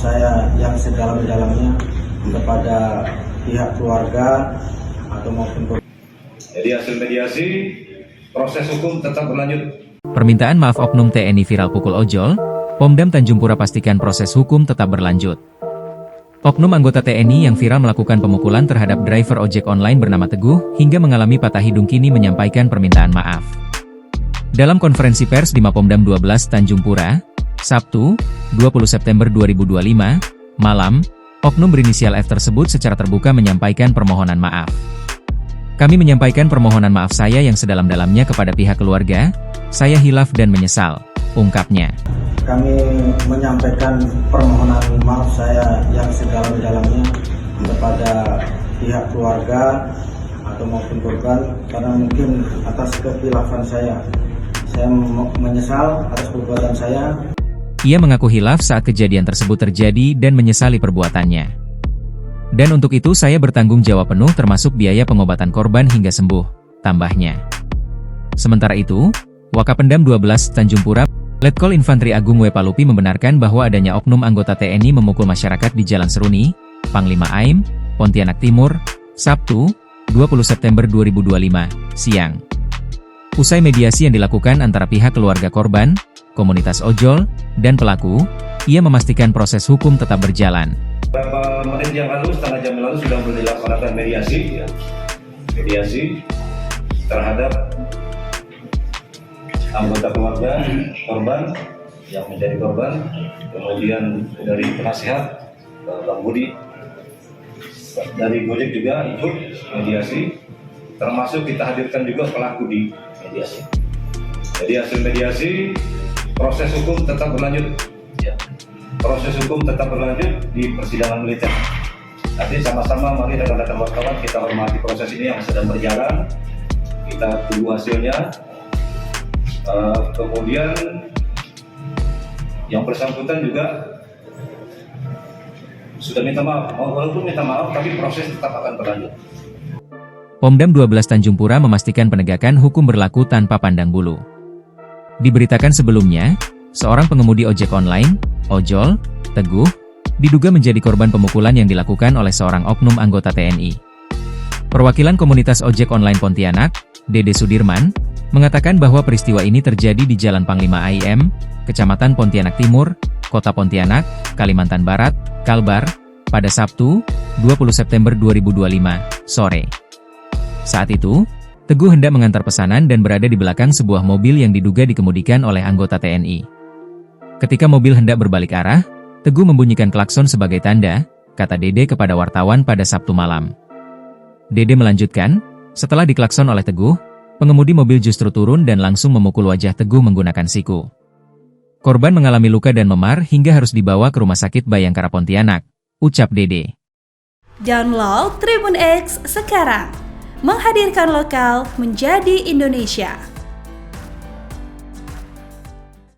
saya yang sedalam-dalamnya kepada pihak keluarga atau maupun. Jadi hasil mediasi, proses hukum tetap berlanjut. Permintaan maaf oknum TNI viral pukul ojol, Pomdam Tanjung Pura pastikan proses hukum tetap berlanjut. Oknum anggota TNI yang viral melakukan pemukulan terhadap driver ojek online bernama Teguh hingga mengalami patah hidung kini menyampaikan permintaan maaf. Dalam konferensi pers di Mapolda 12 Tanjung Pura, Sabtu, 20 September 2025, malam, oknum berinisial F tersebut secara terbuka menyampaikan permohonan maaf. Kami menyampaikan permohonan maaf saya yang sedalam-dalamnya kepada pihak keluarga, saya hilaf dan menyesal, ungkapnya. Kami menyampaikan permohonan maaf saya yang sedalam-dalamnya kepada pihak keluarga atau maupun korban karena mungkin atas kehilafan saya. Saya menyesal atas perbuatan saya. Ia mengaku hilaf saat kejadian tersebut terjadi dan menyesali perbuatannya. Dan untuk itu saya bertanggung jawab penuh termasuk biaya pengobatan korban hingga sembuh, tambahnya. Sementara itu, Wakapendam 12 Tanjung Pura, Letkol Infantri Agung W. Palupi membenarkan bahwa adanya oknum anggota TNI memukul masyarakat di Jalan Seruni, Panglima Aim, Pontianak Timur, Sabtu, 20 September 2025, siang. Usai mediasi yang dilakukan antara pihak keluarga korban, komunitas ojol, dan pelaku, ia memastikan proses hukum tetap berjalan. Beberapa menit yang lalu, setengah jam yang lalu sudah dilaksanakan mediasi, mediasi terhadap anggota keluarga korban yang menjadi korban, kemudian dari penasihat Bang Budi, dari Gojek juga ikut mediasi, termasuk kita hadirkan juga pelaku di mediasi. Jadi hasil mediasi, proses hukum tetap berlanjut. Proses hukum tetap berlanjut di persidangan militer. Nanti sama-sama mari rekan-rekan wartawan kita hormati proses ini yang sedang berjalan. Kita tunggu hasilnya. Kemudian yang bersangkutan juga sudah minta maaf. Walaupun minta maaf, tapi proses tetap akan berlanjut. Pomdam 12 Tanjung Pura memastikan penegakan hukum berlaku tanpa pandang bulu. Diberitakan sebelumnya, seorang pengemudi ojek online, ojol, Teguh, diduga menjadi korban pemukulan yang dilakukan oleh seorang oknum anggota TNI. Perwakilan komunitas ojek online Pontianak, Dede Sudirman, mengatakan bahwa peristiwa ini terjadi di Jalan Panglima AIM, Kecamatan Pontianak Timur, Kota Pontianak, Kalimantan Barat, Kalbar, pada Sabtu, 20 September 2025, sore. Saat itu, Teguh hendak mengantar pesanan dan berada di belakang sebuah mobil yang diduga dikemudikan oleh anggota TNI. Ketika mobil hendak berbalik arah, Teguh membunyikan klakson sebagai tanda, kata Dede kepada wartawan pada Sabtu malam. Dede melanjutkan, setelah diklakson oleh Teguh, pengemudi mobil justru turun dan langsung memukul wajah Teguh menggunakan siku. Korban mengalami luka dan memar hingga harus dibawa ke Rumah Sakit Bayangkara Pontianak, ucap Dede. Download Tribun X sekarang, menghadirkan lokal menjadi Indonesia.